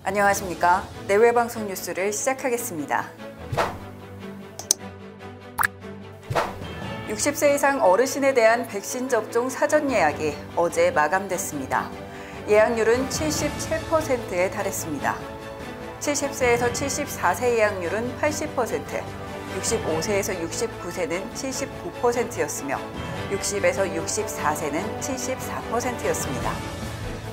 안녕하십니까. 내외방송 뉴스를 시작하겠습니다. 60세 이상 어르신에 대한 백신 접종 사전 예약이 어제 마감됐습니다. 예약률은 77%에 달했습니다. 70세에서 74세 예약률은 80%, 65세에서 69세는 79%였으며 60에서 64세는 74%였습니다.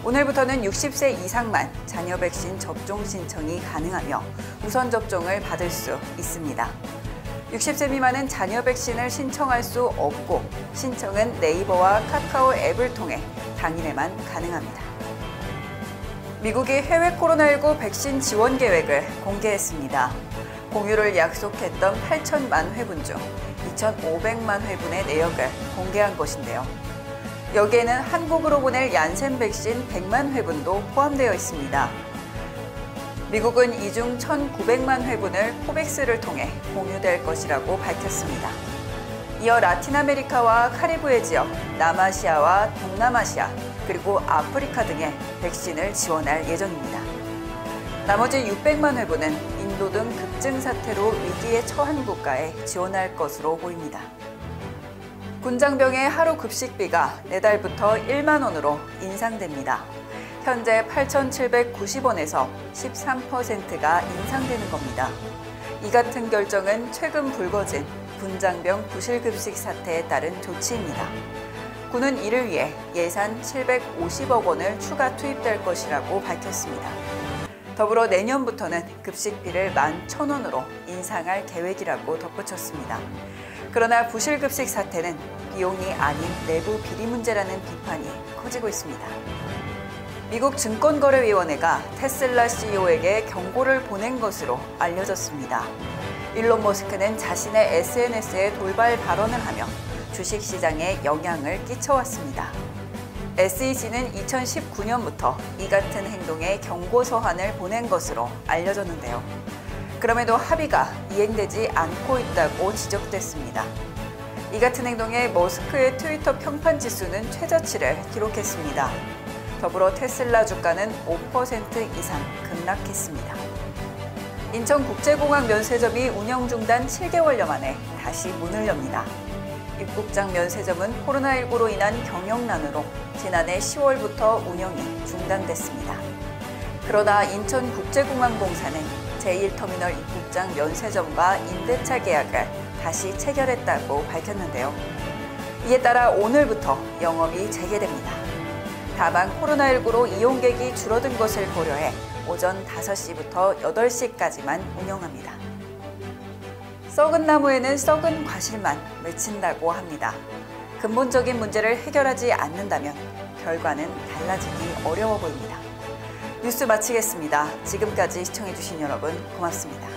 오늘부터는 60세 이상만 자녀 백신 접종 신청이 가능하며 우선 접종을 받을 수 있습니다. 60세 미만은 자녀 백신을 신청할 수 없고 신청은 네이버와 카카오 앱을 통해 당일에만 가능합니다. 미국이 해외 코로나19 백신 지원 계획을 공개했습니다. 공유를 약속했던 8천만 회분 중 2,500만 회분의 내역을 공개한 것인데요. 여기에는 한국으로 보낼 얀센 백신 100만 회분도 포함되어 있습니다. 미국은 이 중 1,900만 회분을 코백스를 통해 공유될 것이라고 밝혔습니다. 이어 라틴 아메리카와 카리브해 지역, 남아시아와 동남아시아, 그리고 아프리카 등에 백신을 지원할 예정입니다. 나머지 600만 회분은 인도 등 급증 사태로 위기에 처한 국가에 지원할 것으로 보입니다. 군장병의 하루 급식비가 내달부터 1만 원으로 인상됩니다. 현재 8,790원에서 13%가 인상되는 겁니다. 이 같은 결정은 최근 불거진 군장병 부실급식 사태에 따른 조치입니다. 군은 이를 위해 예산 750억 원을 추가 투입될 것이라고 밝혔습니다. 더불어 내년부터는 급식비를 11,000원으로 인상할 계획이라고 덧붙였습니다. 그러나 부실급식 사태는 비용이 아닌 내부 비리 문제라는 비판이 커지고 있습니다. 미국 증권거래위원회가 테슬라 CEO에게 경고를 보낸 것으로 알려졌습니다. 일론 머스크는 자신의 SNS에 돌발 발언을 하며 주식시장에 영향을 끼쳐왔습니다. SEC는 2019년부터 이 같은 행동에 경고 서한을 보낸 것으로 알려졌는데요. 그럼에도 합의가 이행되지 않고 있다고 지적됐습니다. 이 같은 행동에 머스크의 트위터 평판 지수는 최저치를 기록했습니다. 더불어 테슬라 주가는 5% 이상 급락했습니다. 인천국제공항 면세점이 운영 중단 7개월여 만에 다시 문을 엽니다. 입국장 면세점은 코로나19로 인한 경영난으로 지난해 10월부터 운영이 중단됐습니다. 그러나 인천국제공항공사는 제1터미널 입국장 면세점과 임대차 계약을 다시 체결했다고 밝혔는데요. 이에 따라 오늘부터 영업이 재개됩니다. 다만 코로나19로 이용객이 줄어든 것을 고려해 오전 5시부터 8시까지만 운영합니다. 썩은 나무에는 썩은 과실만 맺힌다고 합니다. 근본적인 문제를 해결하지 않는다면 결과는 달라지기 어려워 보입니다. 뉴스 마치겠습니다. 지금까지 시청해주신 여러분 고맙습니다.